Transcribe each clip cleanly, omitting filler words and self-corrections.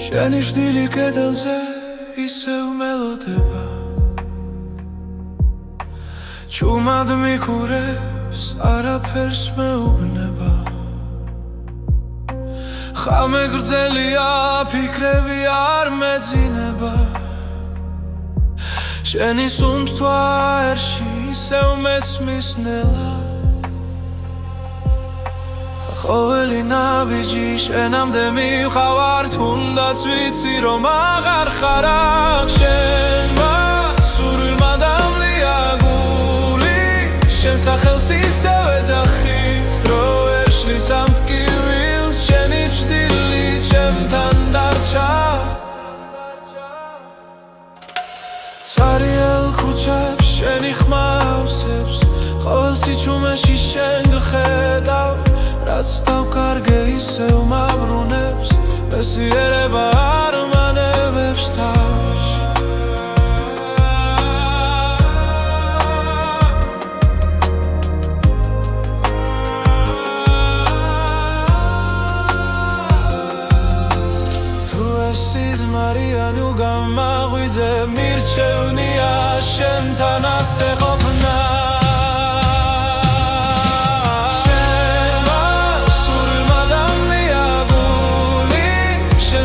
შენი შდილი კედელზე ისევ მელოდება ჩუმად მიკურებს არაფერს მეუბნება ხამე გრძელია ფიქრები არ მეძინება შენი სუნთქვა ერში ისევ მესმის ნელა ყოველი ნაბიჯი შენამდე მივხავარ თუნდაც ვიცი რომ აღარ ხარ აქ შენმა სურვილმა დამლია გული შენ სახელს ისევ ეძახის დრო ვერ შლის ამ ტკივილს შენი ჩრდილი ჩემთან დარჩა ცარიელ ქუჩებს შენი ხმა ავსებს ყოველ სიჩუმეში შენ გხედავ რაც დავკარგე ისევ მაბრუნებს მესიერება არ მანებებს თავს თუ ეს სიზმარია ნუ გამაღვიძე მირჩევნია შენთან ასე ყოფნა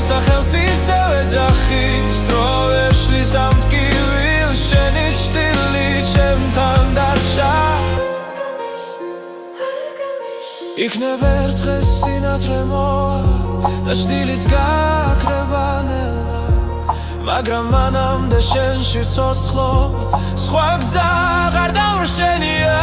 სახელს ისევ ეძახის დრო ვერ შლის ამ ტკივილს შენი ჩრდილი ჩემთან დარჩა იქნებ ერთ დღეს სინათლე მოვა და ჩრდილიც გაქრება ნელა მაგრამ მანამდე შენში ცოცხლობა სხვა გზა აღარ დავრშენია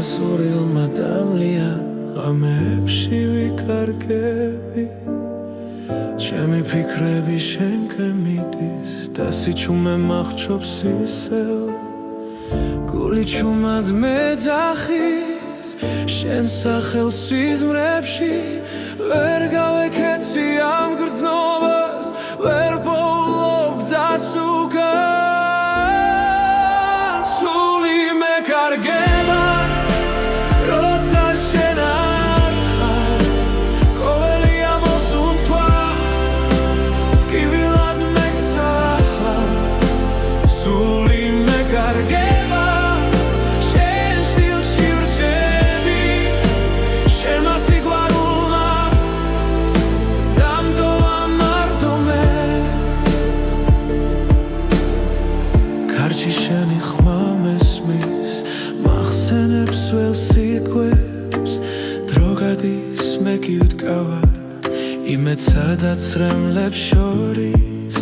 სურვილმა დამლია ღამეებში ვიკარგები ჩემი ფიქრები შენკენ მიდის და სიჩუმე მახრობს ისევ გული ჩუმად მეძახის შენ სახელს სიზმრებში ვერ გავეკეცი ამ გრძნობას ვერ პოულობ გზას უკან სული მეკარგება შენი ხმა მესმის მახსენებს ველს სიტყვებს დრო გადის მე კი ვდგავარ იმედ სადაც რემლებს შორის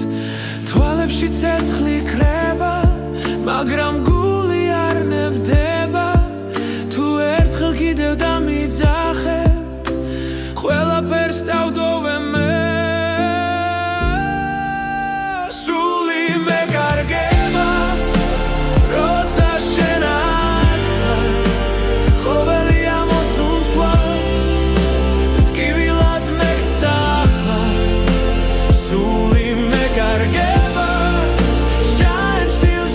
თვალებში ცეცხლი ქრება მაგრამ გული არ ნებდება თუ ერთხელ კიდევ დამიძახებ ყველაფერს დავდოვე მე სული მეკარგება Shine still,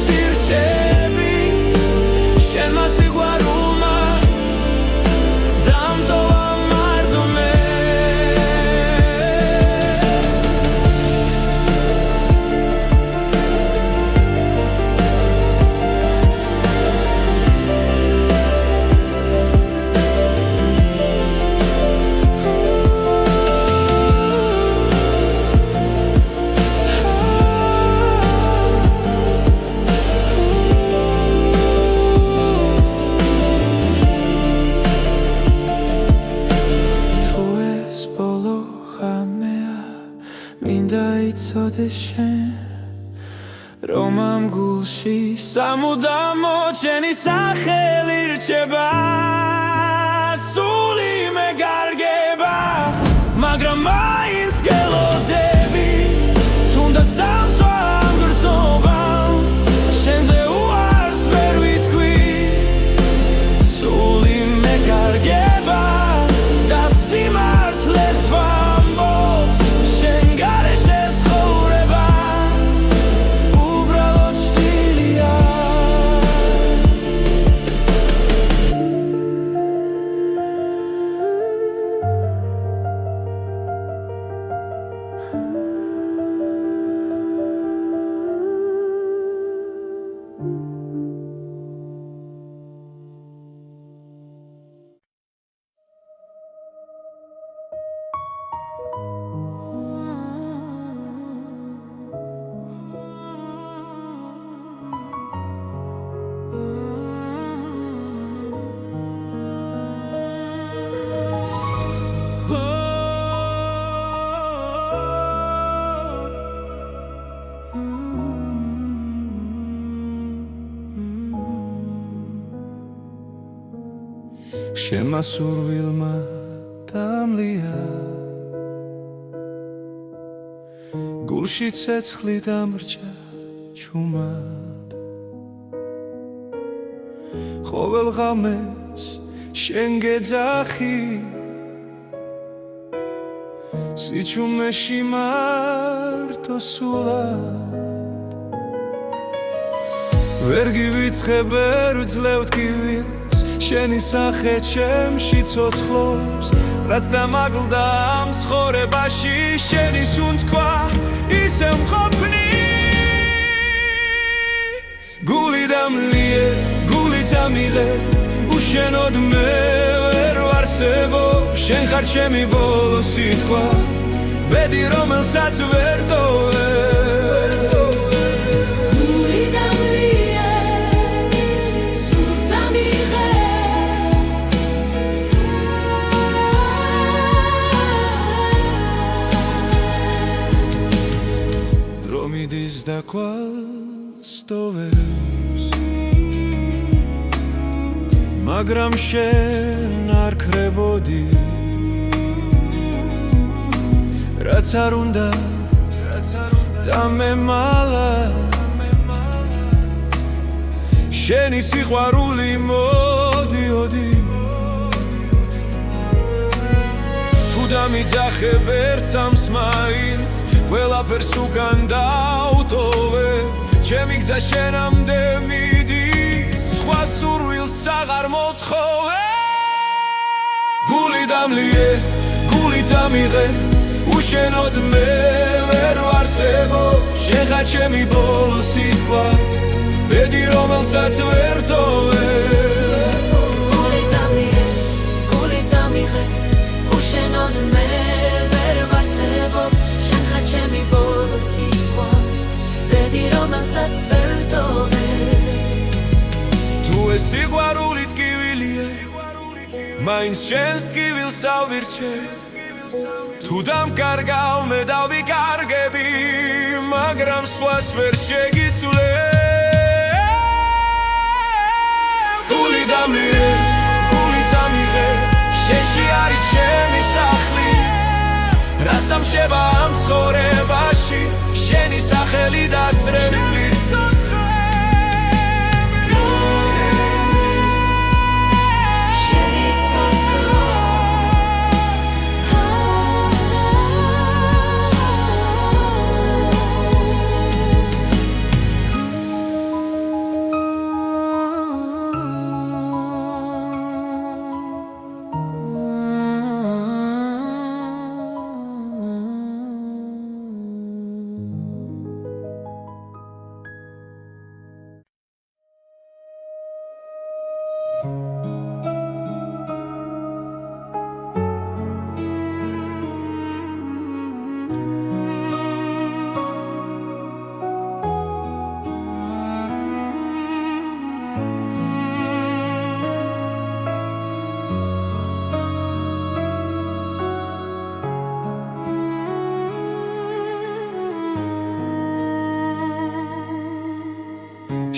რომ ამ გულში სამუდამო ჩემი სახელი რჩება სული მეგარგება მაგრამ მაინც გელოდები თუნდაც დამცვა ამ გრძნობამ შენზე უარს ვერ ვიტყვი სული მეგარგება და სიმართლეს ვამბობ შენ გარეშე ცხოვრება უბრალოდ შტილია შემასურვილმა დამლია გულში ცეცხლი დამრჩა ჩუმად ყოველ ღამეს შენ გეძახი სიჩუმეში მარტო სულად ვერ გივიწყებ ვერ ვძლევ ტკივილს შენი სახე ჩემში ცოცხლობს რაც დამაგლდა ამ ცხოვრებაში შენი სუნთქვა ისევ მყოფნის გული დამლიე გული წამიღე უშენოდ მე ვერ ვარსებობ შენ ხარ ჩემი ბოლო სიტყვა ბედი რომელსაც ვერ ტოვებ მიდის და კვალს ტოვებს მაგრამ შენ არ ქრებოდი რაც არ უნდა დამემალა შენი სიყვარული მოდიოდი თუ დამიძახებ ერთ სამს მაინც ყველაფერს უკან დავტოვე ჩემი გზა შენამდე მიდის სხვა სურვილს აღარ მოთხოვე გული დამლიე გული წამიღე უშენოდ მე ვერ ვარსებობ შენ ხარ ჩემი ბოლო სიტყვა ბედი რომელსაც ვერ ტოვებ გული დამლიე გული წამიღე უშენოდ მე ვერ ვარსებობ ჩემი ბოლო სიტყვა ბედი რომელსაც ვერ ვტოვებ თუ ეს სიყვარული ტკივილია მაინც შენს ტკივილს ავირჩევ თუ დამკარგავ მე დავიკარგები მაგრამ სხვას ვერ შეგიცვლებ გული დამლიე გული წამიღე შენში არის ჩემი სახლი რაც დამრჩება ამ ცხოვრებაში შენი სახელი დასრებული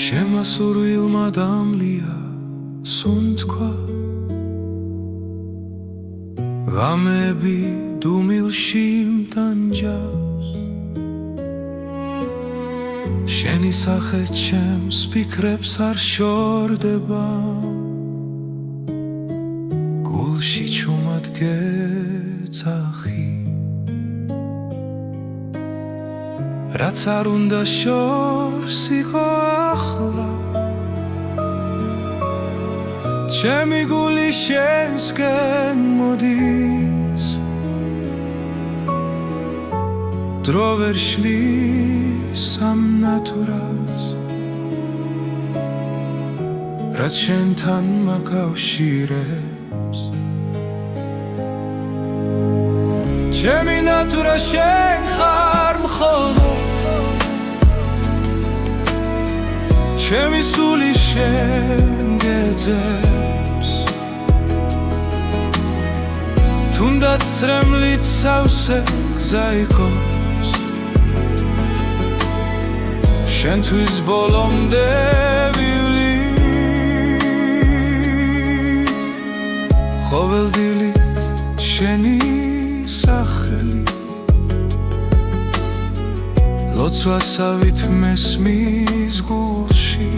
შემასურვილმა დამლია სუნთქვა ღამები დუმილში მტანჯავს შენი სახე ჩემს ფიქრებს არ შორდება გულში ჩუმად გეძახი რაც არ უნდა შორს იყო ახლა ჩემი გული შენსკენ მოდის დრო ვერ შლის ამ ნატურას რაც შენთან მაკავშირებს ჩემი ნატურა შენ ხარ მხოლოდ ჩემი სული შენ გეძებს თუნდაც რემლით სავსე გზა იყოს შენთვის ბოლომდე ვივლი ყოველდილით შენი სახელი ლოცვასავით მესმის გულში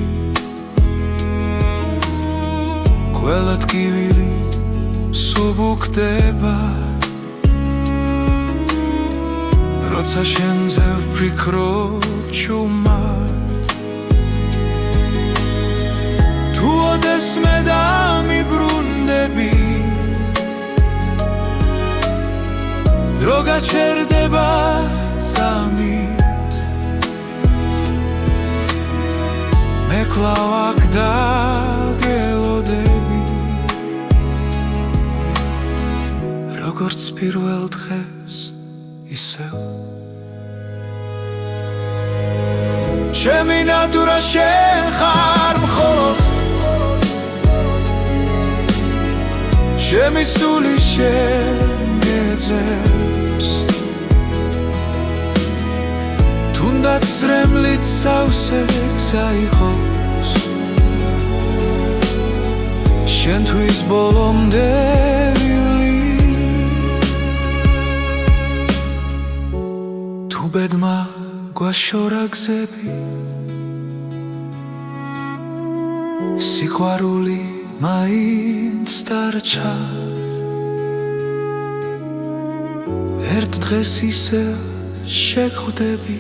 ყველა ტკივილი სუბუქდება როცა შენზე ვფიქრობ ჩუმად თუ ოდესმე დამიბრუნდები დრო გაჩერდება წამით მე კვლავ აქ დაგელოდები როგორც პირველ დღეს ისევ ჩემი ნატურა შენ ხარ მხოლოდ ჩემი სული შენ გეძებს თუნდაც რემლით სავსე გზა იყოს შენთვის ბოლომდე ვივლი თუ ბედმა გვაშორა გზები სიყვარული მაინც დარჩა ერთ დღეს ისე შეგხვდები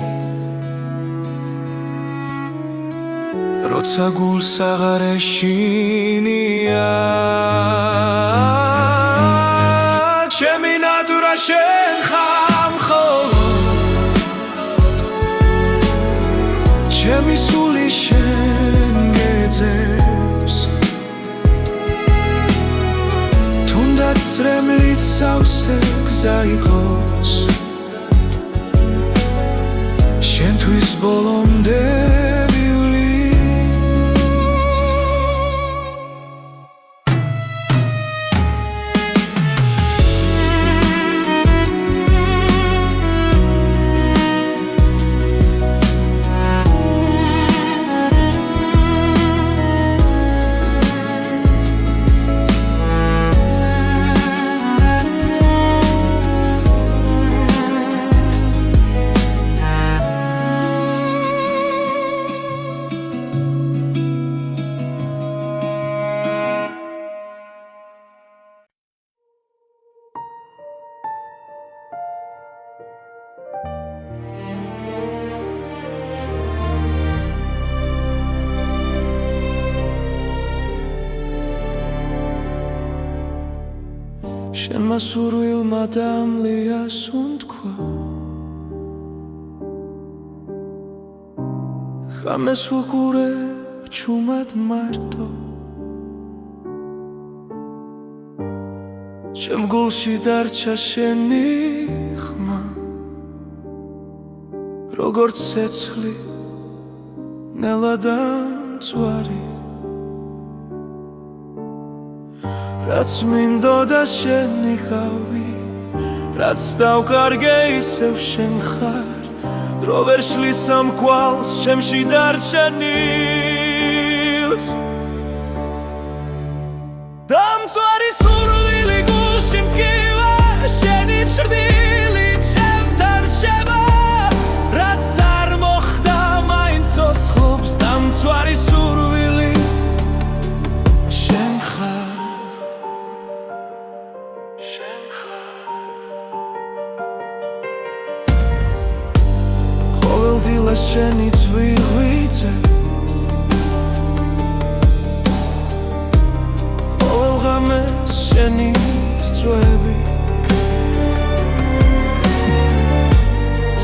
როცა გულს აღარ ეშინია ჩემი ნატურა შენ ხარ მხოლოდ ჩემი სული შენ გეძებს თუნდაც რემლით სავსე გზა იყოს შენთვის ბოლომდე ვივლი შენმა სურვილმა დამლია სუნთქვა ღამეს ვუყურებ ჩუმად მარტო ჩემ გულში დარჩა შენი ხმა როგორც ცეცხლი ნელადამწვარი რაც მინდოდა შენ იყავი რაც დავკარგე ისევ შენ ხარ დრო ვერ შლის ამ კვალს ჩემში დარჩენილს დამწვარი სურვილი გულში მტკივა შენი ჭრდილი ჩემთან რჩება რაც არ მოხდა მაინც ცოცხლობს დამწვარი სურვილი შენ ხარ ყოველდღილა შენი ძვირღვიძე ყოველ ღამეს შენი წვევი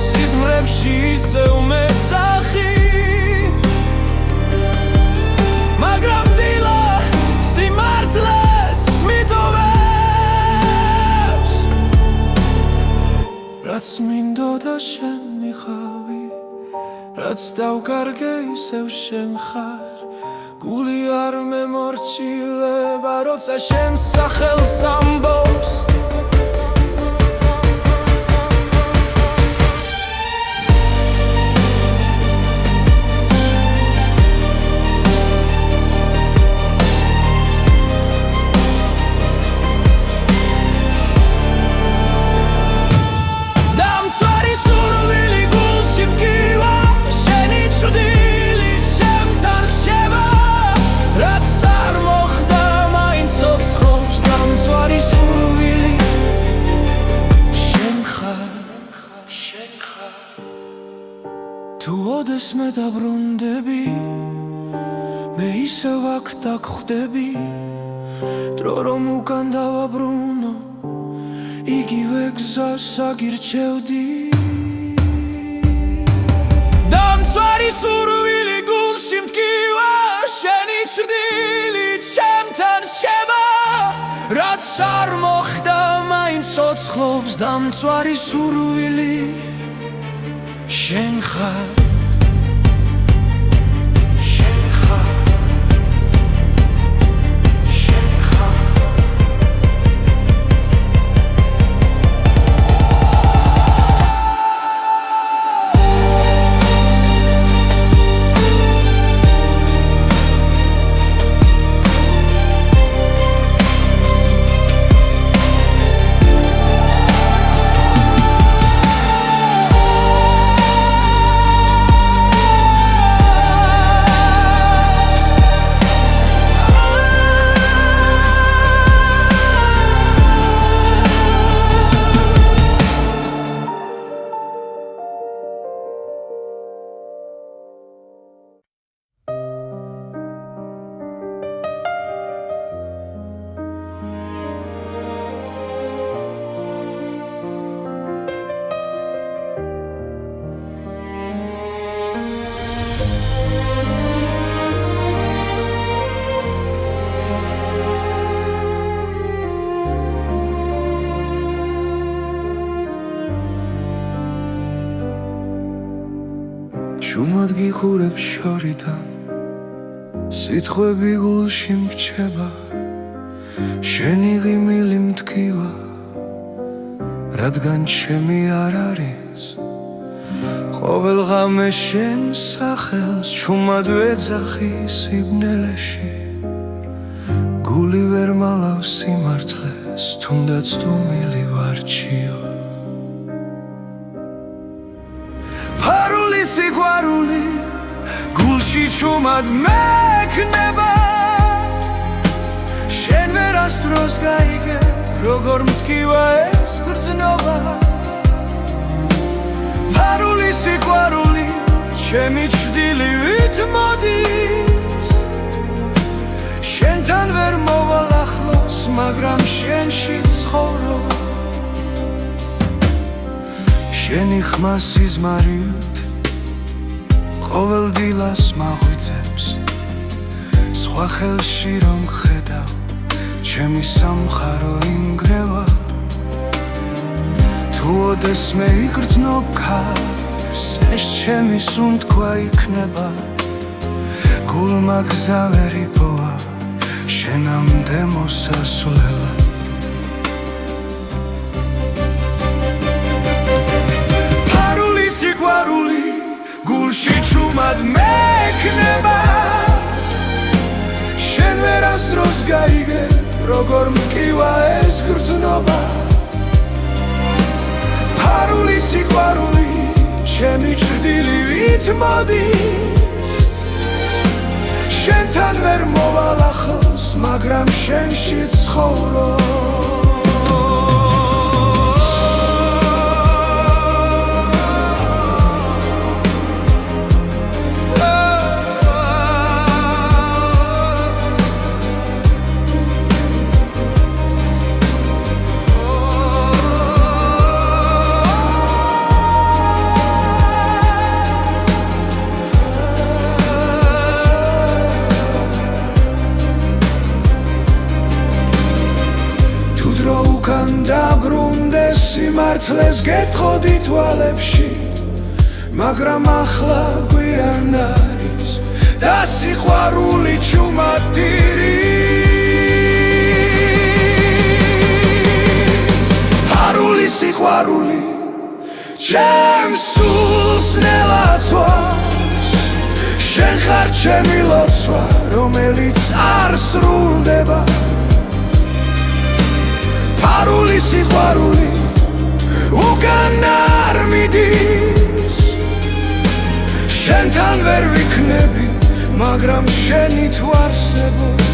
სიზმრებში ისევ მეძახი მაგრამ დილა სიმართლეს მიტოვებს რაც მინდოდა შენ მიხავი რაც დავკარგე ისევ შენ ხარ გული არ მემორჩილება როცა შენ სახელს ამბობს თუ ოდესმე დაბრუნდები მე ისევ აქ დაგხვდები დრო რომ უკან დავაბრუნო იგივე გზას აგირჩევდი დამწვარი სურვილი გულში მტკივა შენი ჭრდილი ჩემთან რჩება რაც არ მოხდა მაინც ცოცხლობს დამწვარი სურვილი შენ ხარ შუმად გიხურებ შორიდან სიტყვები გულში მრჩება შენი ღიმილი მტკივა რადგან ჩემი არ არის ყოველ ღამე შენ სახელს შუმად ვეძახი სიბნელეში გული ვერ მალავს სიმართლეს თუნდაც დუმილი ვარჩიო სიყვარული გულში ჩუმად მექნება შენ ვერასდროს გაიგე როგორ მტკივა ეს გრძნობა ფარული სიყვარული ჩემი ჭრდილივით მოდის შენთან ვერ მოვალ ახლოს მაგრამ შენში ცხოვრობ შენი ხმა სიზმარით ყოველ დილას მაღვიძებს სხვა ხელში რომ ხედავ ჩემი სამხარო ინგრევა თუ ოდესმე იგრძნობ ქარს ეს ჩემი სუნთქვა იქნება გულმა გზა ვერ იპოვა შენამდე მოსასვლელად ფარული სიყვარული ჭუმად მექნება შენ ვერასდროს გაიგე როგორ მტკივა ეს გრძნობა ფარული სიყვარული ჩემი ჭრდილივით მოდის შენთან ვერ მოვალ ახლოს მაგრამ შენში ცხოვრობ დაბრუნდეს სიმართლეს გეტყოდი თვალებში მაგრამ ახლა გვიან არის და სიყვარული ჭუმად დირის ფარული სიყვარული ჩემს სულს ნელაცვავს შენ ხარ ჩემი ლოცვა რომელიც არ სრულდება ფარული სიყვარული უკან არ მიდის შენთან ვერ ვიქნები მაგრამ შენი თუ არსებობ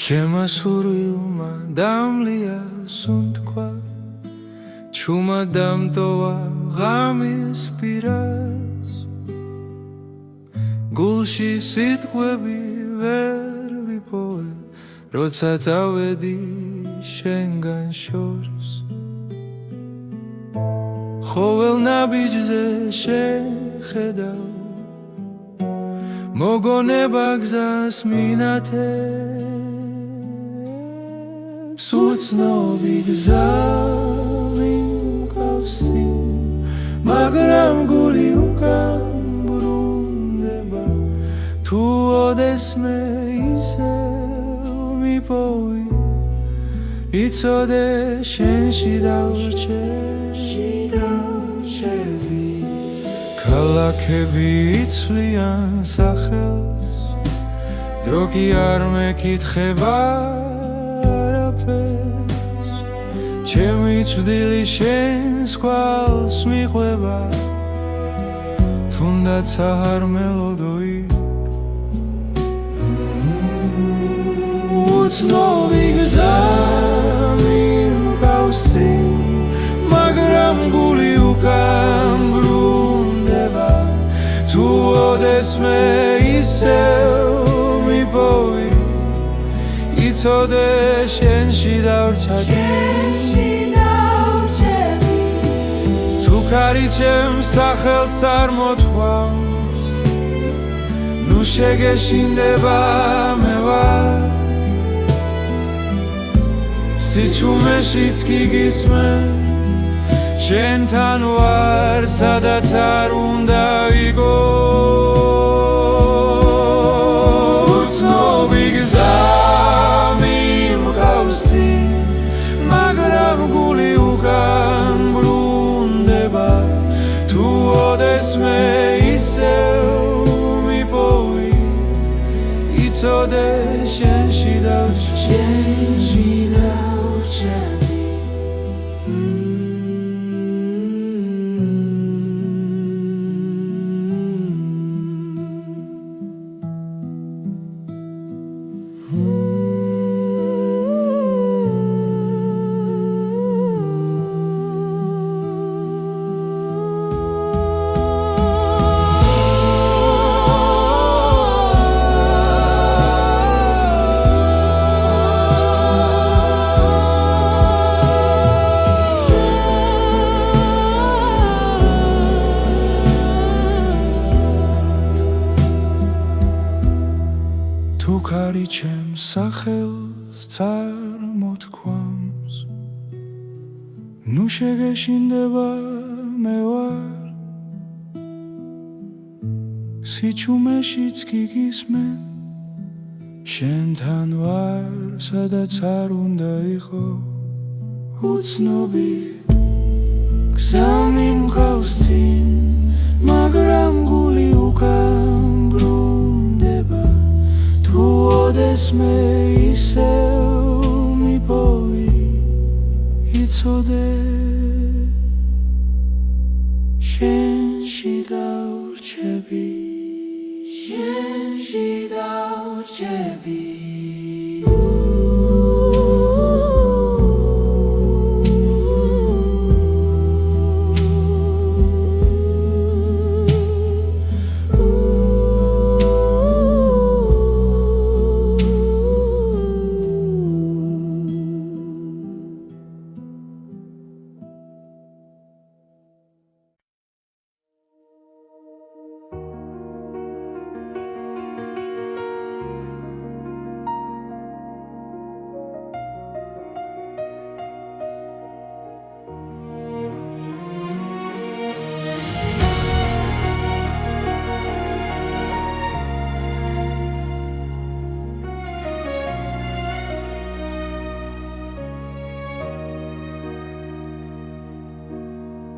შემასურვილმა დამლია სუნთქვა ჭუმად დამტოვა ღამის პირას გულში სიტყვები ვერ ვიპოვე როცა წავედი შენგან შორს ხოველ ნაბიჯზე შეხედავ მოგონება გზას მინათებს უცნობი გზა მიმყავსი მაგრამ გული უკან ბრუნდება თუ ოდესმე ისევ მიპოვი იცოდე შენში დავრჩები ქალაქები იცვლიან სახელს დრო კი არ მეკითხება არაფერს ჩემი ჭრილი შენს კვალს მიყვება თუნდაც არ მელოდო იქ უცნობი გზა მიმყავსი მაგრამ გული უკან ბრუნდება თუ ოდესმე ისევ მიპოვი იცოდე შენში დავრჩები თუ ქარი ჩემს სახელს არ მოთქვამს ნუ შეგეშინდება მე ვარ სიჩუმეშიც კი გისმენ შენთან ვარ სადაც არ უნდა ვიგო უცნობი გზა მიმყავსი მაგრამ გული უკან ბრუნდება თუ ოდესმე ისევ მიპოვი იცოდე შენში დავრჩები ნუ შეგეშინდება მე ვარ სიჩუმეშიც გიგისმენ შენთან ვარ სადაც არ უნდა იყო უცნობი გზა მიმყავს წინ მაგრამ გული უკან ბრუნდება თუ ოდესმე ისევ მიპოვი იცოდე შენში დავრჩები შენში დავრჩები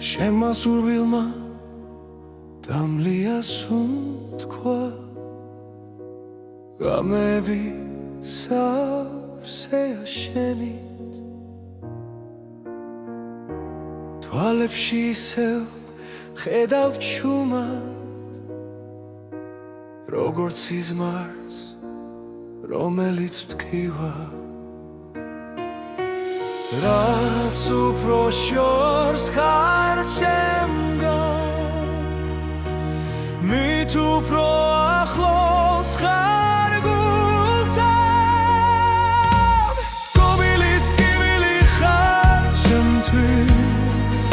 შემა სურვილმა დამლია სუნთქვა გამები სავსეა შენით თვალებში ისევ ხედავ ჩუმად როგორც სიზმარს რომელიც მტკივა რაც უფრო შორს ხარ ჩემგან მით უფრო ახლოს ხარ გულთან გობილით ტკივილი ხარ ჩემთვის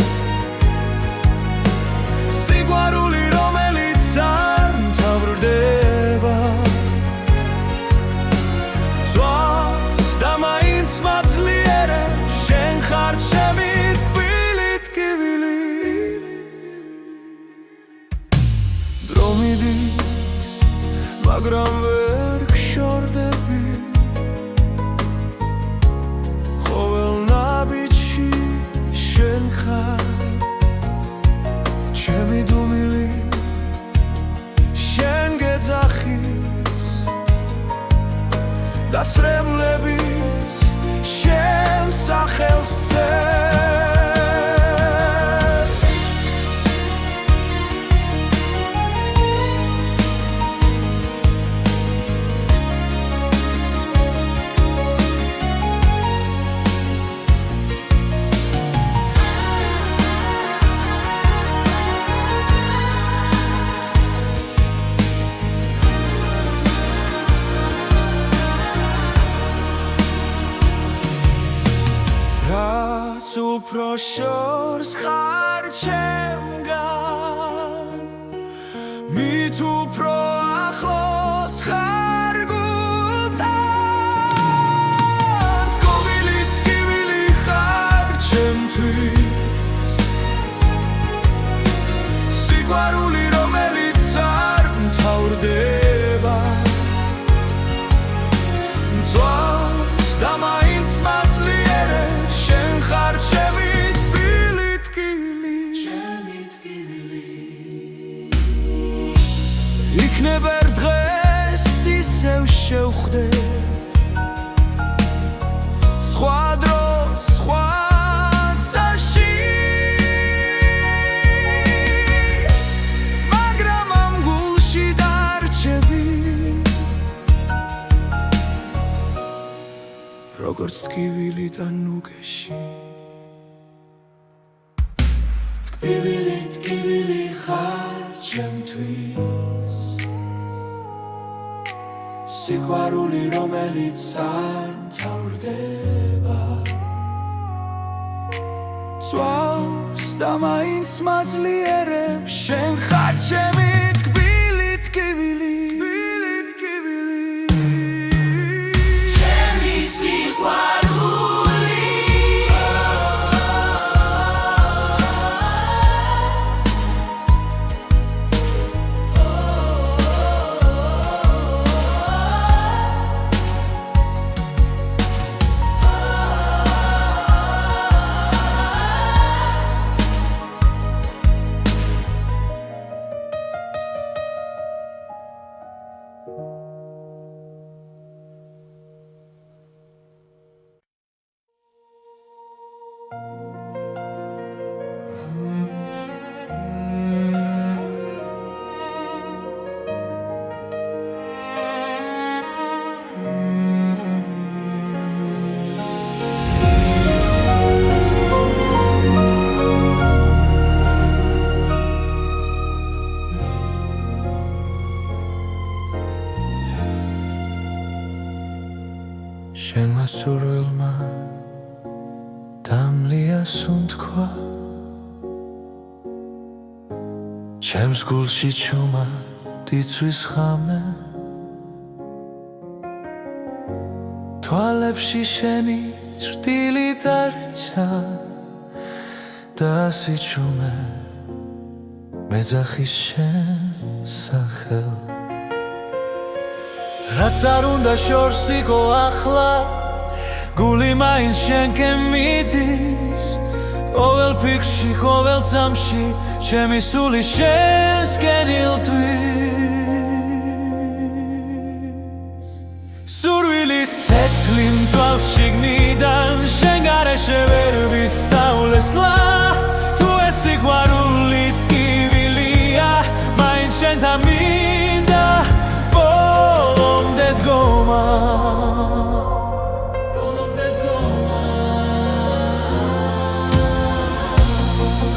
სიყვარული რომელიც არ მთავრდება ძვავს და მაინც მაძლიერებ შენ ხარ ჩემი ტკბილი ტკივილი დრო მიდის მაგრამ ვერ გშორდები ყოველ ნაბიჯში შენ ხარ ჩემი დუმილი შენ გეძახის და ცრემლებიც შენ სახელს უფრო შორს ხარ ჩემგან მით უფრო ახლოს ხარ გულთან გობილი ტკივილი ხარ ჩემთვის სიყვარული რომელიც არ მთავრდება ძვავს და მაინც მაძლიერებს შენ ხარ ჩემი ტკბილი ტკივილი ჩემი ტკივილი იქნება ერთ დღეს ისევ შევხვდეთ სხვა დროს სხვა წაში მაგრამ ამ გულში დარჩები როგორც ტკივილი და ნუგეში ტკბილი ტკივილი ხარ ჩემთვის სიყვარული რომელიც არ მთავრდება ძვავს და მაინც მაძლიერებს შენ ხარ ჩემი ტკბილი ტკივილი ჩემი სიყვარული დამლია სუნთქვა ჩემს გულში ჩუმად იწვის ხამე თვალებში შენი ჭრტილი დარჩა და სიჩუმე მეძახის შენ სახელ რაც არ უნდა შორს იყო ახლა გული მაინც შენკენ მიდის ყოველ ფიქრში, ყოველ წამში ჩემი სული შენსკენ ილტვის სურვილის ცეცხლი მძვალ შიგნიდან შენ გარეშე ვერ ვისწავლესლა თუ ეს სიყვარული ტკივილია მაინც შენთან მინდა ბოლომდე დგომა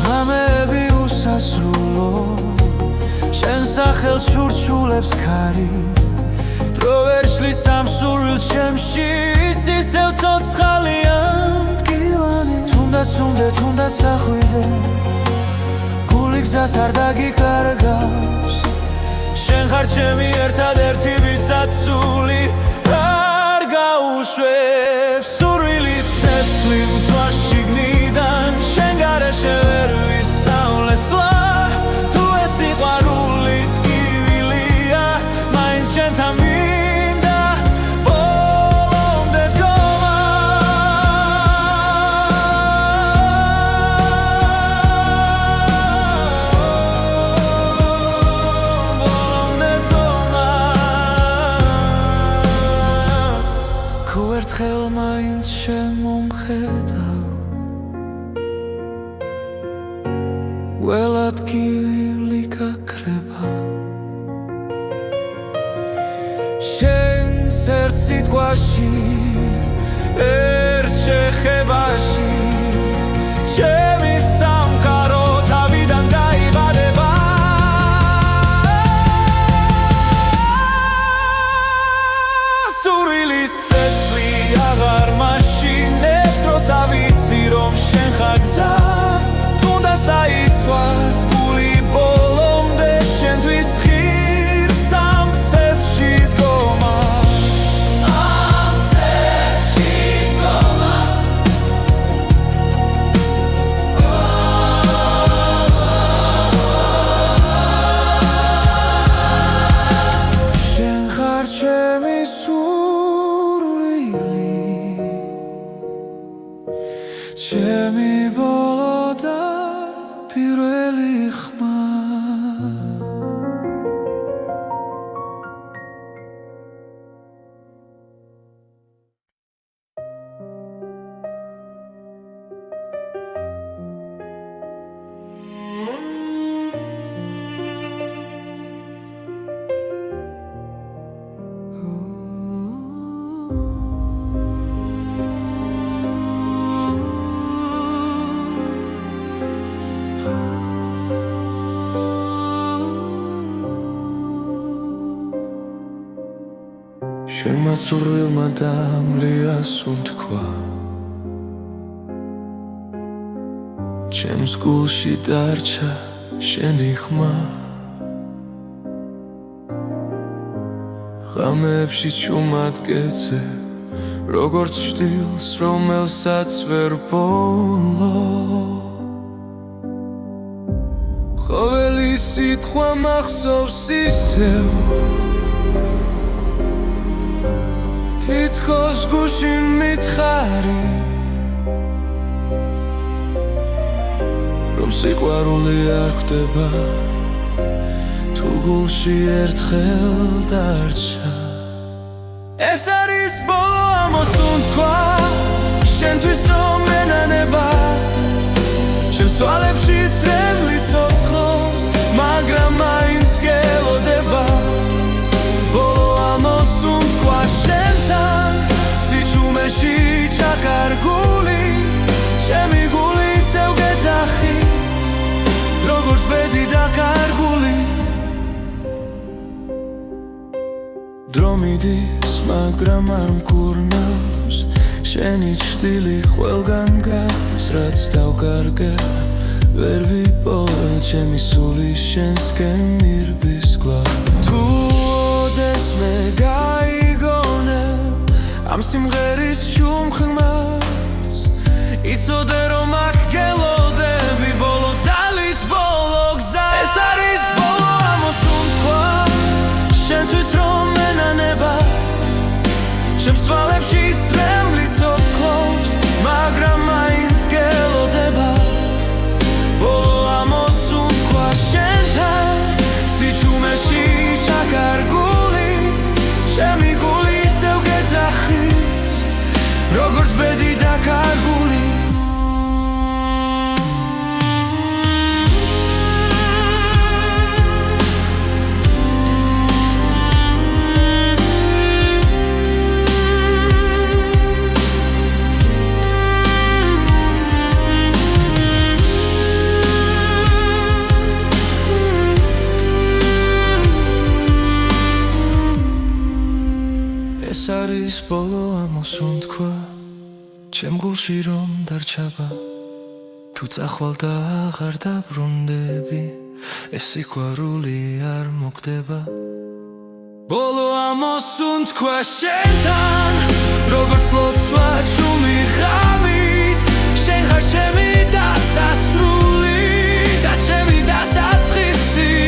ღამეები უსასრულო შენ სახელს შურჩულებს ქარი დრო ვერ შლის ამ სურვილ ჩემში ის ისევ ცოცხალია მტკივანი თუნდაც ახვიდე გული გზას არ დაგიკარგავს შენ ხარ ჩემი ერთადერთი ვისაც სული არ გაუშვებს სურვილის ცეცხლი მძვალ შიგნიდან შენ გარეშე ვერ ვისწავლესლა თუ ეს სიყვარული ტკივილია მაინც შენთან მინდა ბოლომდე დგომა ბოლომდე დგომა თუ ერთხელ მაინც შემომხედავ ველად გივილი გაქრება შენს ერთ სიტყვაში ერთ შეხებაში ჩემი სამყარო თავიდან დაიბადება სურვილის ცეცხლი აღარ მაშინებს როცა ვიცი რომ შენ ხარ გზა დაიცვას გული ბოლომდე შენთვის ღირს ამ ცეცხლში დგომა ამ ცეცხლში დგომა შენ ხარ ჩემი სურვილი ჩემი ბოლო და პირველი ხმა შენმა სურვილმა დამლია სუნთქვა ჩემს გულში დარჩა შენი ხმა ღამეებში ჩუმად გეძებ როგორც ჭდილს რომელსაც ვერ ბოლო ყოველი სიტყვა მახსოვს ისევ თითქოს გულში მითხარი რომ სიყვარული არ ხდება თუ გულში ერთხელ დარჩა ეს არის ბოლო ამოსუნთქვა შენთვის რომ ენანება ჩემს თვალებში წრემლი ცოცხლობს მაგრამ მაინც გელოდება ბოლო ამოსუნთქვა შენთან სიჩუმეში ჩაკარგული ჩემი გული ისევ გეძახის როგორც ბედი დაკარგული დრო მიდის მაგრამ არ მკურნავს შენი ჭრტილი ყველგან რაც დავკარგე ვერ ვიპოვე ჩემი სული შენსკენ მირბისკლა თუ ოდესმე გაიგონე ამ სიმღერის ჩუმხმას იცოდე რომ აქ გელოდები ბოლო ძალით ბოლო გზა ეს არის ბოლო ამოსუნთქვა შენთვის რომ მენანება ჩემს თვალებში წრემლი ცოცხლობს მაგრამ მაინც გელოდება ბოლო ამოსუნთქვა შენთან სიჩუმეში ჩაკარგული ჩემი გული ისევ გეძახის როგორც ბედი დაკარგული ეს არის ბოლო ამოსუნთქვა ჩემ გულში რომ დარჩება თუ წახვალ და აღარ დაბრუნდები ეს სიყვარული არ მოგდება ბოლო ამოსუნთქვა შენთან როგორც ლოცვა ჩუმი ღამით შენ ხარ ჩემი დასასრული და ჩემი დასაწყისიც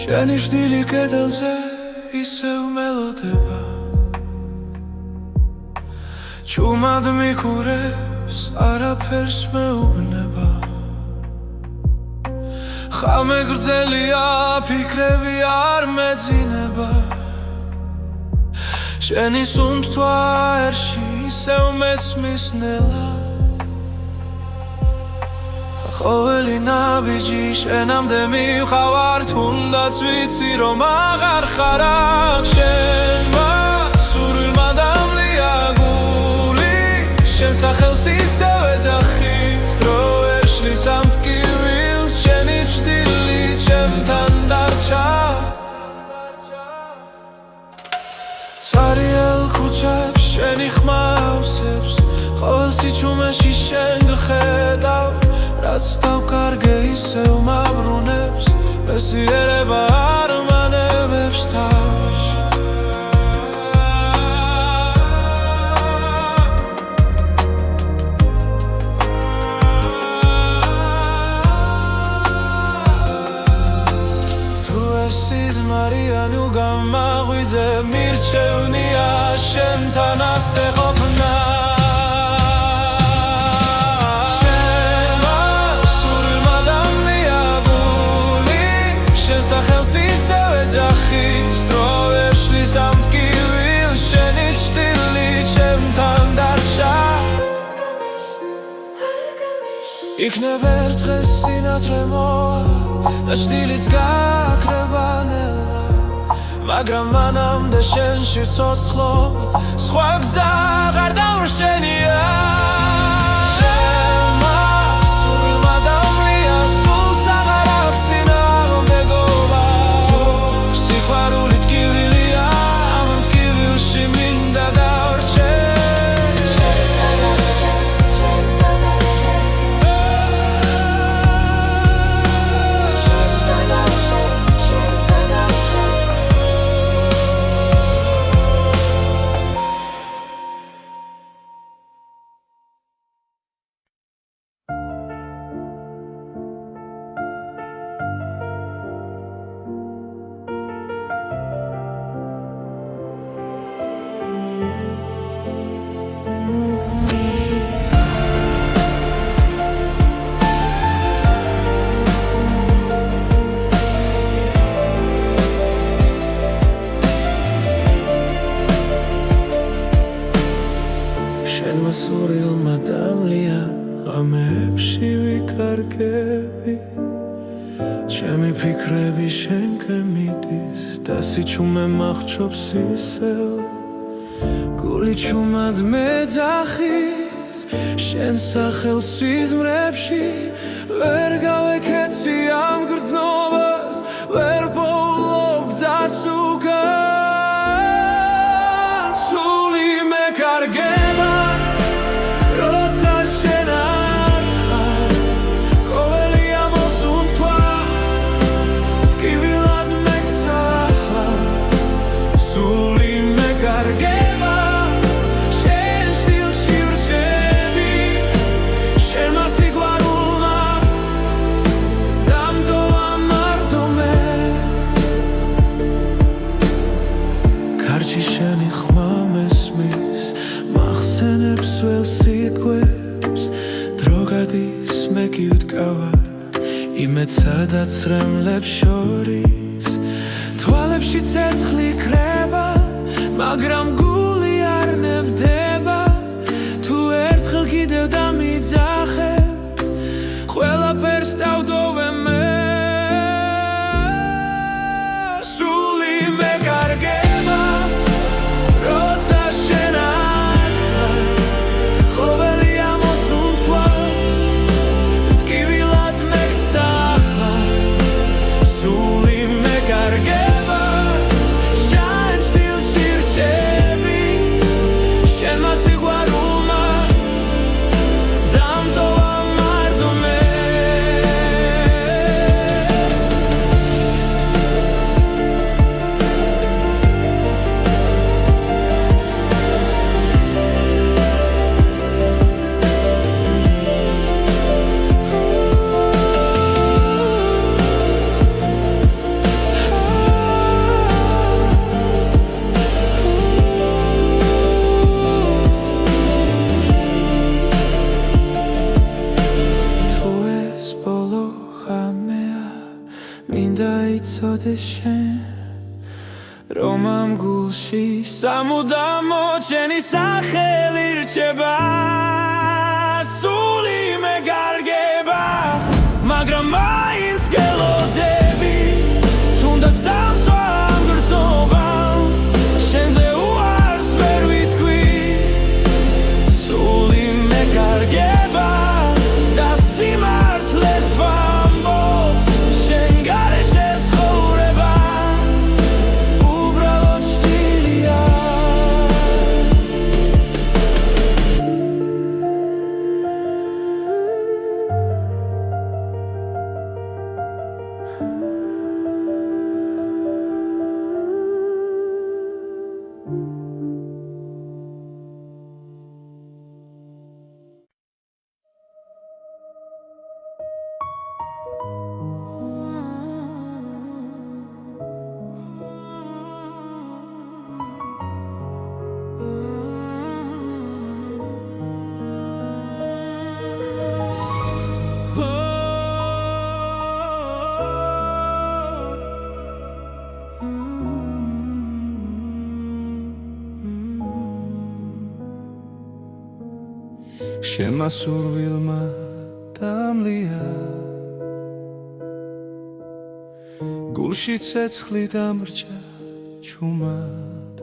შენი ჟდილი კედელზე ისევ მელოდება ჩუმად მიყურებს არაფერს მეუბნება ხამე გრძელია ფიქრები არ მეძინება შენი სუნთქვა ერში ისევ მესმის ნელა ყოველი ნაბიჯი შენამდე მივხავარ თუნდაც ვიცი რომ აღარ ხარ აქ შენმა სურვილმა დამლია გული შენ სახელს ისევ ეძახის დრო ვერ შლის ამ ტკივილს შენი ჭდილი ჩემთან დარჩა ცარიელ ქუჩებს შენი ხმა ავსებს ყოველ სიჩუმეში შენ გხედავ რაც დავკარგე ისევ მაბრუნებს მესიერება არ მანებებს თავს თუ ეს სიზმარია ნუ გამაღვიძე მირჩევნია შენთან ასე ყოფნა სახელს ისევ ეძახის დრო ვერ შლის ამ ტკივილს შენი ჭდილი ჩემთან დარჩა იქნებ ერთ დღეს სინათლე მოვა და ჭდილიც გაქრება ნელა მაგრამ მანამდე შენში ვცოცხლობ სხვა გზა აღარ დავრჩენია გები ჩემი ფიქრები შენკენ მიდის და სიჩუმე მახრჩობს ისევ გული ჩუმად მეძახის შენ სახელს სიზმრებში ვერ გავეკეცი ამ გრძნობას ვერ პოულობ გზას უკან სული მეკარგება როცა შენ არ ხარ ყოველი ამოსუნთქვა ტკივილად მეკცა ახლა სული მეკარგება შენ შვილში ვრჩები შენმა სიყვარულმა დამტოვა მარტომე კარჩი შენი ხმა მესმის მახსენებს ველს სიტყვებს დრო გადის მე კი ვდგავარ იმედ სადაც რემლებს შორის თვალებში ცეცხლი ქრება მაგრამ გული არ ნებდება თუ ერთხელ კიდევ დამიძახებ ყველაფერს დავდოვე მე სული მეკარგება როცა შენ არ ხარ ყოველი ამოსუნთქვა ტკივილად მეკცა ახლა სული მეკარგება შენ შვილში ვრჩები შენმა სიყვარულმა დამტოვა მარტომე თუ ეს ბოლო ხამეა მინდა იცოდე შენ რომ ამ გულში სამუდამო შენი სახელი რჩება სული მეკარგება მაგრამ მაინც გელოდები თუნდაც დამცვა ამ გრძნობამ შენზე უარს ვერ ვიტყვი სული მეკარგება და სიმართლეს ვამბობ შენ გარეშე ცხოვრება უბრალოდ ჭრილია შენმა სურვილმა დამლია გულში ცეცხლი დამრჩა ჩუმად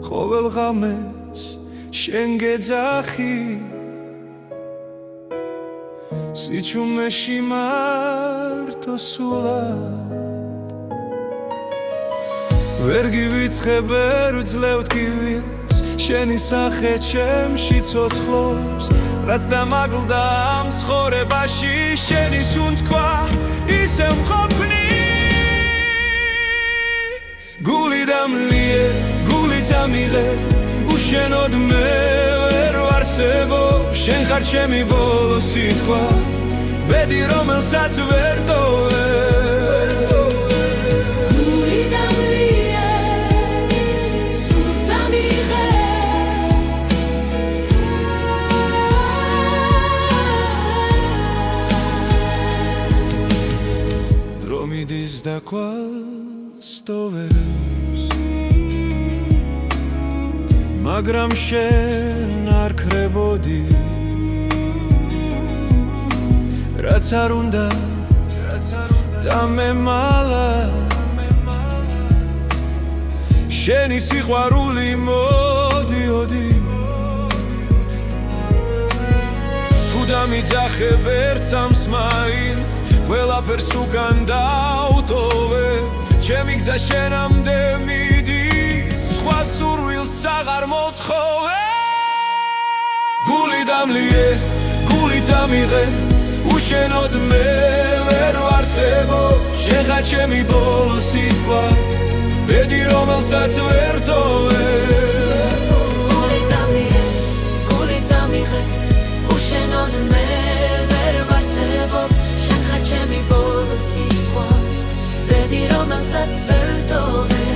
ყოველ ღამეს შენ გეძახი სიჩუმეში მარტო სულად ვერ გივიწყებ ვერ ვძლევ ტკივილს შენი სახე ჩემში ცოცხლობს რაც დამაგლდა ამ ცხოვრებაში შენი სუნთქვა ისევ მყოფნის გული დამლიე გული წამიღე უშენოდ მე ვერ ვარსებობ შენ ხარ ჩემი ბოლო სიტყვა ბედი რომელსაც ვერ ტოვე მიდის და კვალს ტოვებს მაგრამ შენ არ ქრებოდი რაც არ უნდა დამემალა შენი სიყვარული მოდიოდი თუ დამიძახებ ერთ სამს მაინც ყველაფერს უკან დავტოვე ჩემი გზა შენამდე მიდის სხვა სურვილს აღარ მოთხოვე გული დამლიე გული დამიღე უშენოდ მე ვერ ვარსებო შენ ხარ ჩემი ბოლო სიტყვა ბედი რომელსაც ვერ ტოვე გული დამლიე გული დამიღე უშენოდ მე ვერ ვარსებო შენ ხარ ჩემი ბოლო სიტყვა ბედი რომელსაც ვერ ტოვე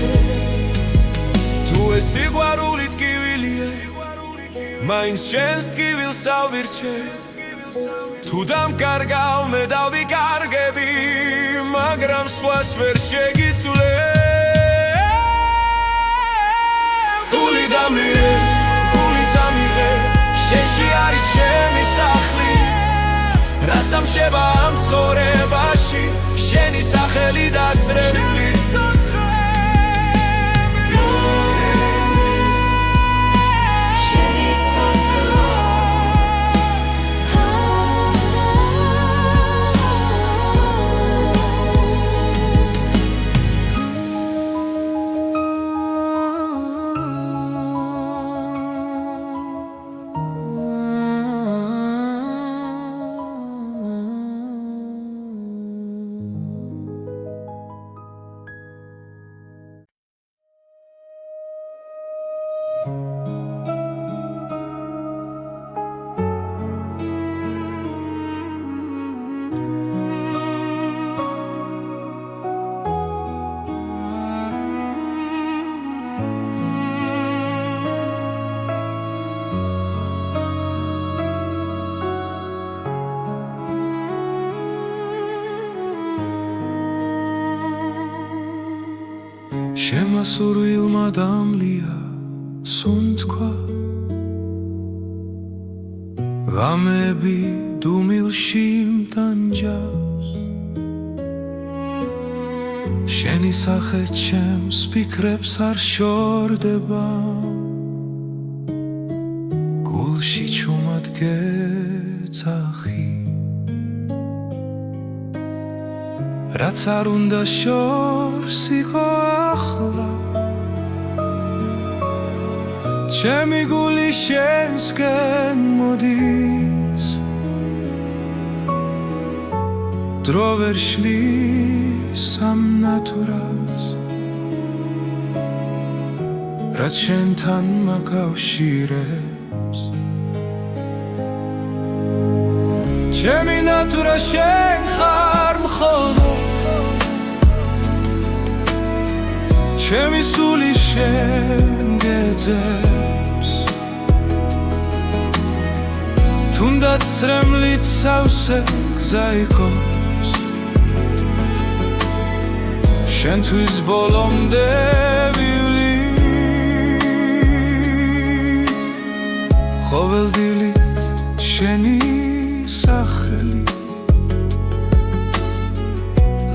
თუ ეს სიყვარული ტკივილია მაინც შენს ტკივილს ავირჩევ თუ დამკარგავ მე დავიკარგები მაგრამ სხვას ვერ შეგიცვლე გული დამლიე გული დამიღე შენში არის ჩემი სახლი რაც დამრჩება ამ ცხოვრებაში შენი სახელი დასრებული შემასურვილმა დამლია სუნთქვა ღამები დუმილში მტანჯავს შენი სახე ჩემს ფიქრებს არ შორდება გულში ჩუმად გეძახი რაც არ უნდა შორს იყო ახლა ჩემი გული შენსკენ მოდის დრო ვერ შლის ამ ნატურას რაც შენთან მაკავშირებს ჩემი ნატურა შენ ხარ მხოლოდ ჩემი სული შენ გეძებს თუნდაც სრემლით სავსე გზა იყოს შენთვის ბოლომდე ვივლი ყოველდილით შენი სახელი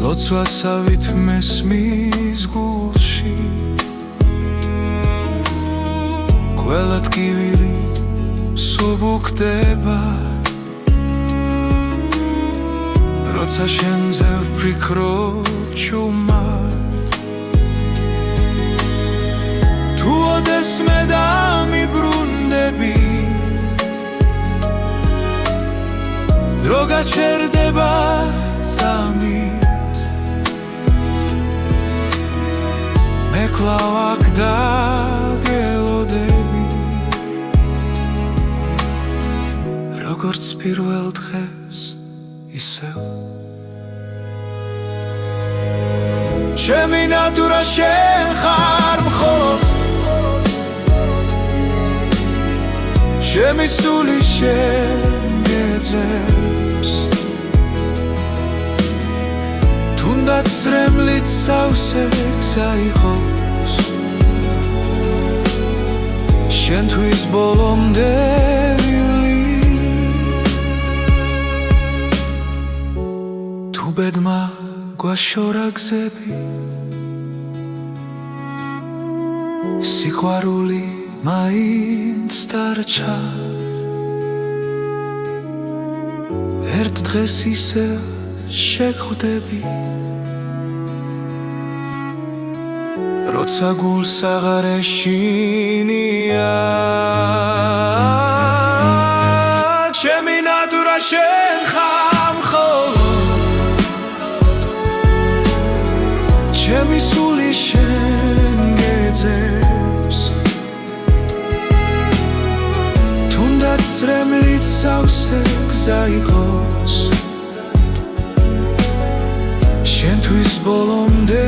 ლოცვასავით მესმის გულში ყველა ტკივილი სუბუქდება როცა შენზე ვფიქრობ ჩუმად თუ ოდეს მე დამიბრუნდები დრო გაჩერდება წამით მე კვლავ აქ დაგელოდები როგორც პირველ დღეს ისევ ჩემი ნატურა შენ ხარ მხოლოდ ჩემი სული შენ გეძებს თუნდაც სრემლით სავსე გზა იყოს შენთვის ბოლომდე ვილი უბედმა გვაშორა გზები სიყვარული მაინც დარჩა ერთ დღეს ისევ შეგხვდები როცა გულს აღარ ეშინია ჩემი ნატურა შენ ხარ მხოლოდ ჩემი სული შენ გეძებს თუნდაც რემლით სავსე გზა იყოს შენთვის ბოლომდე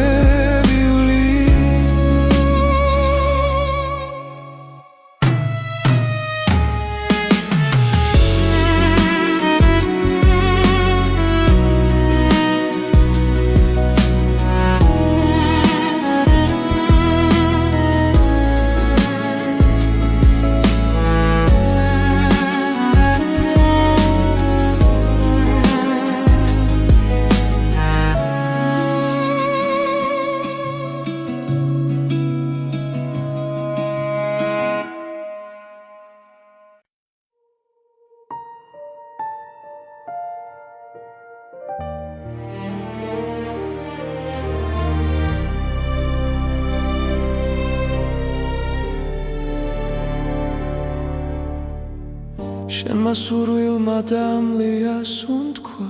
შენმა სურვილმა დამლია სუნთქვა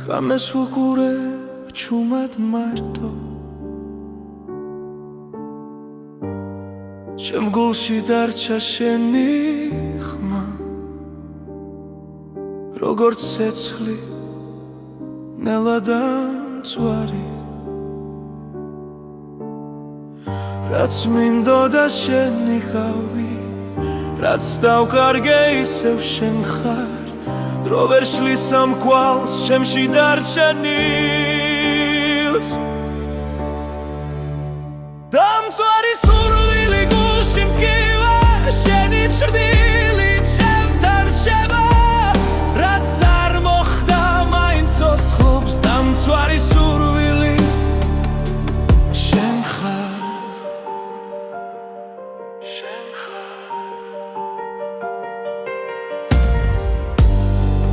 ხამეს ვუყურებ ჩუმად მარტო ჩემ გულში დარჩა შენი ხმა როგორც ცეცხლი ნელადამწვარი რაც მინდოდა შენი ყავი რაც დავკარგე ისევ შენ ხარ დრო ვერ შლის ამ კვალს ჩემში დარჩენილს დამწვარი სურვილი გულში მტკივა შენი ჭრდილი ჩემთან რჩება რაც არ მოხდა მაინც ცოცხლობს დამწვარი სურვილი შენ ხარ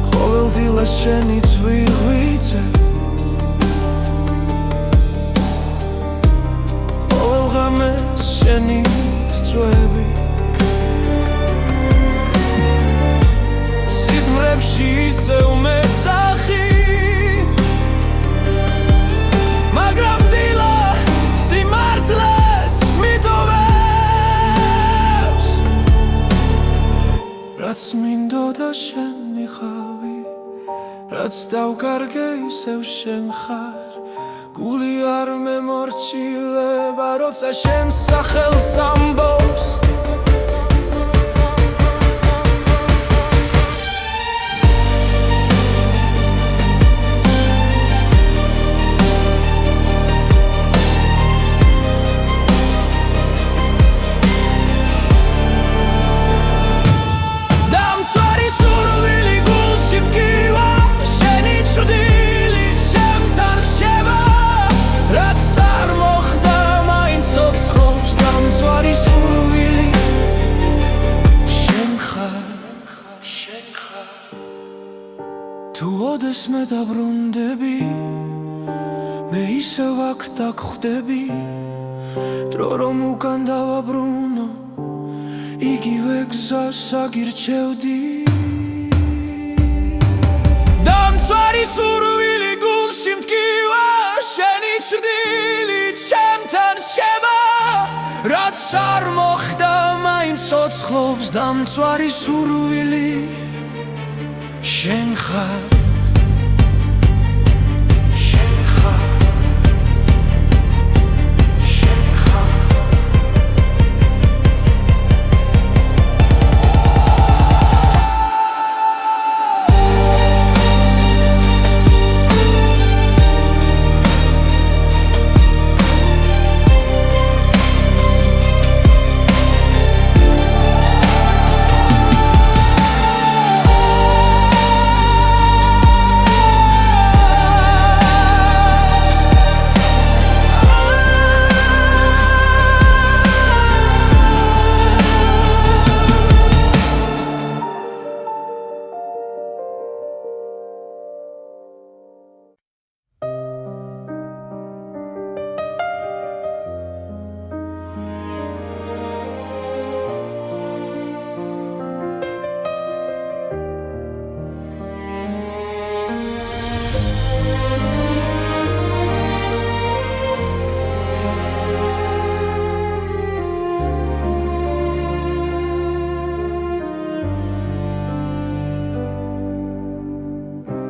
ყოველდილა შენი თვიღვიძე ყოველ ღამეს შენი წვევი სიზმრებში ისევ მეძახი მაგრამ დილა სიმართლეს მიტოვებს რაც მინდოდა შენი ხავი რაც დავკარგე ისევ შენ ხარ გული არ მემორჩილება როცა შენ სახელს ამბობს თუ ოდესმე დაბრუნდები მე ისევ აქ დაგხვდები დრო რომ უკან დავაბრუნო იგივე გზას აგირჩევდი დამწვარი სურვილი გულში მტკივა შენი ჭრდილი ჩემთან რჩება რაც არ მოხდა მაინც ცოცხლობს დამწვარი სურვილი შენ ხარ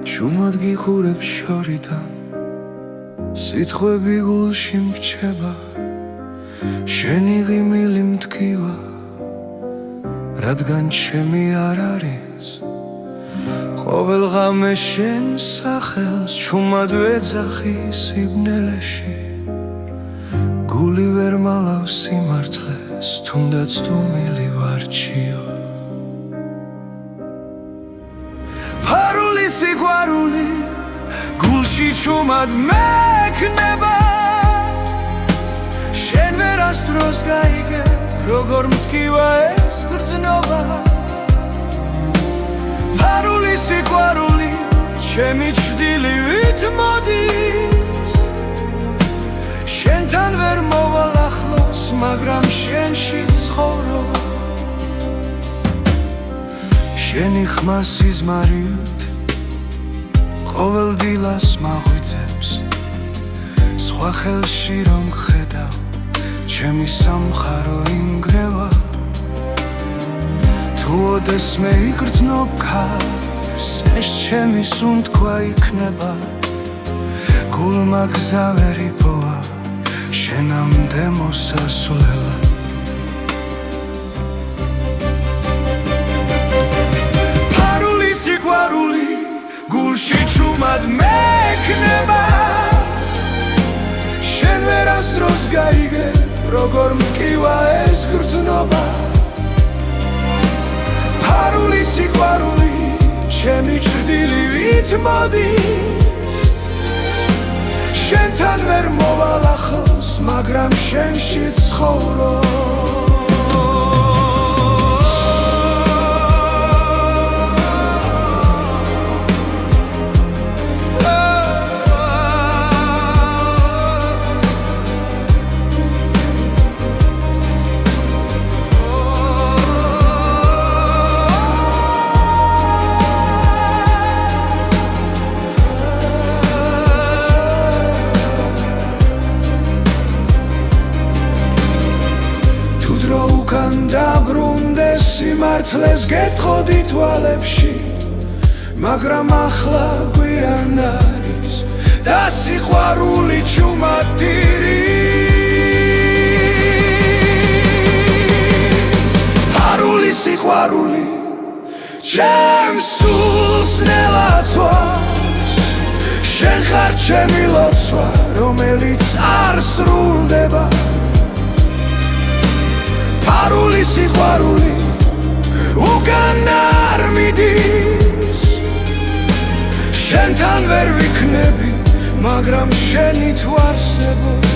ჩუმად გიხურებ შორიდან სიტყვები გულში მრჩება შენი ღიმილი მტკივა რადგან ჩემი არ არის ყოველ ღამე შენ სახელს ჩუმად ვეძახი სიბნელეში გული ვერ მალავს სიმართლეს თუნდაც დუმილი ვარჩიო ფარული სიყვარული გულში ჩუმად მექნება შენ ვერასდროს გაიგე როგორ მტკივა ეს გრძნობა ფარული სიყვარული ჩემი ჩრდილივით მოდის შენთან ვერ მოვალ ახლოს მაგრამ შენში ცხოვრობ შენი ხმა სიზმარიოდ ყოველ დილას მაღვიძებს სხვა ხელში რომ ხედავ ჩემი სამხარო ინგრევა თუ ოდესმე იგრძნობ ქარს ეს ჩემი სუნთქვა იქნება გულმა გზა ვერ იპოვა შენამდე მოსასვლელად ფარული სიყვარული გულში ჩუმად მექნება შენ ვერასდროს გაიგე როგორ მტკივა ეს გრძნობა ფარული სიყვარული ჩემი ჩრდილივით მოდის შენთან ვერ მოვალ ახლოს მაგრამ შენში ცხოვრობ დაბრუნდეს სიმართლეს გეტყოდი თვალებში მაგრამ ახლა გვიან არის და სიყვარული ჩუმად ტირის ფარული სიყვარული ჩემს სულს ნელაცვავს შენ ხარ ჩემი ლოცვა რომელიც არ სრულდება ფარული სიყვარული უკან არ მიდის შენთან ვერ ვიქნები მაგრამ შენი თუ არსებობ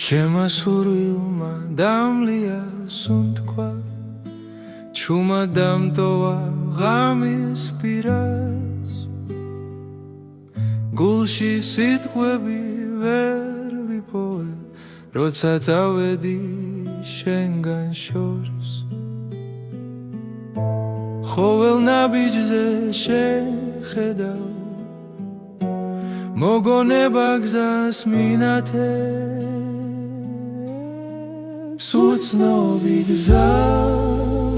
შემასურვილმა დამლია სუნთქვა ჩუმად დამტოვა ღამის პირას გულში სიტყვები ვერ ვიპოვე როცა წავედი შენგან შორს ყოველ ნაბიჯზე შენ ხედავ მოგონება გზას მინათებს უცნობი გზა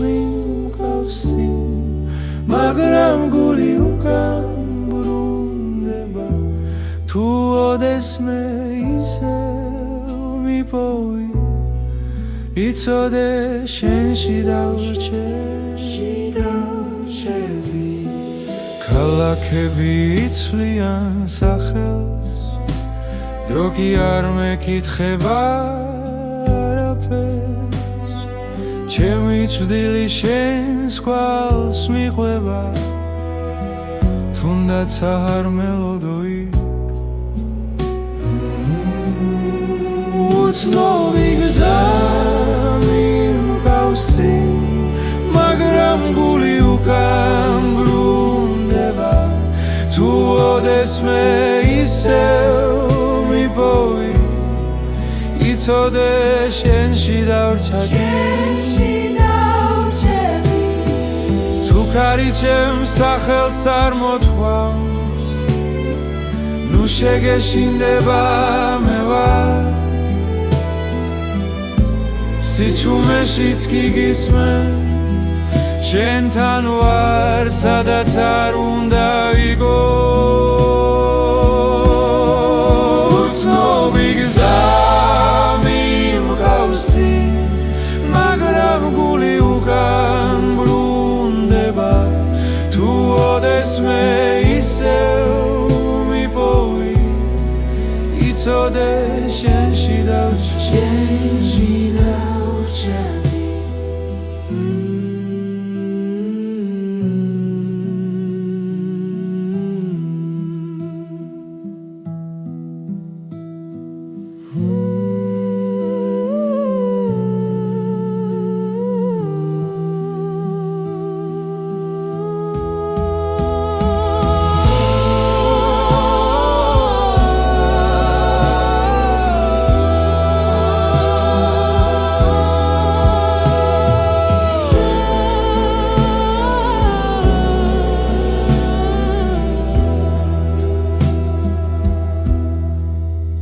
მიმყავსი მაგრამ გული უკან ბრუნდება თუ ოდესმე ისევ მიპოვი იცოდე შენში დავრჩები ქალაქები იცვლიან სახელს დრო კი არ მეკითხება არაფერს ჩემი წვდილი შენს კვალს მიყვება თუნდაც არ მელოდო იქ უცნობი გზა მიმყავს წინ მაგრამ გული უკან ბრუნდება თუ ოდესმე ისევ მიპოვი იცოდე შენში დავრჩები თუ ქარი ჩემს სახელს არ მოთქვამს ნუ შეგეშინდება მე ვარ სიჩუმეშიც კი გისმენ შენთან ვარ სადაც არ უნდა ვიგო უცნობი გზა მიმყავს წინ მაგრამ გული უკან ბრუნდება თუ ოდესმე ისევ მიპოვი იცოდე შენში დავრჩები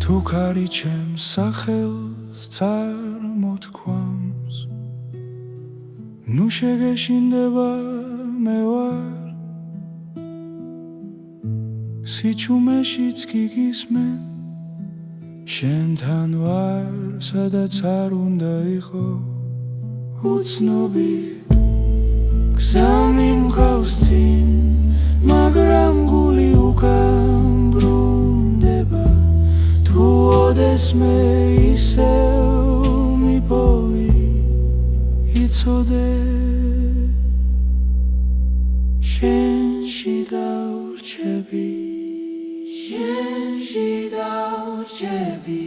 თუ ქარი ჩემს სახელს წარმოთქვამს ნუ შეგეშინდება მე ვარ სიჩუმეშიც კი გისმენ შენთან ვარ სადაც არ უნდა იყო უცნობი გზა მიმყავს წინ მაგრამ გული უკან ბრუნდება თუ ოდესმე ისევ მიპოვი იცოდე შენში დავრჩები შენში დავრჩები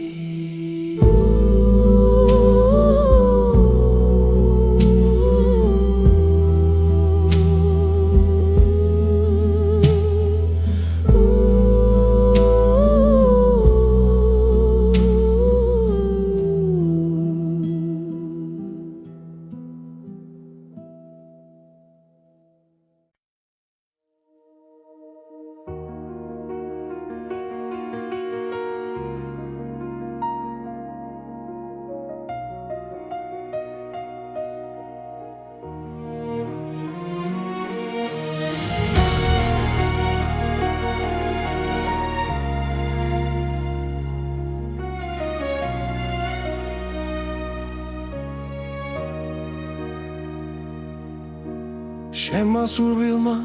შემა სურვილმა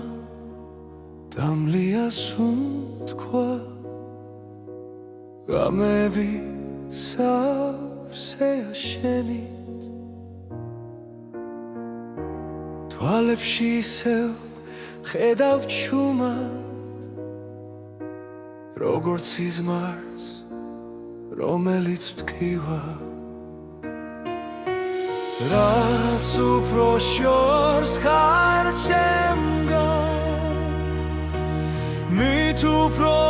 დამლია სუნთქვა გამები სავსეა შენით თვალებში ისევ ხედავ ჩუმად როგორც სიზმარს რომელიც მტკივა რაც უფრო შორს ხარ ჩემგან მით უფრო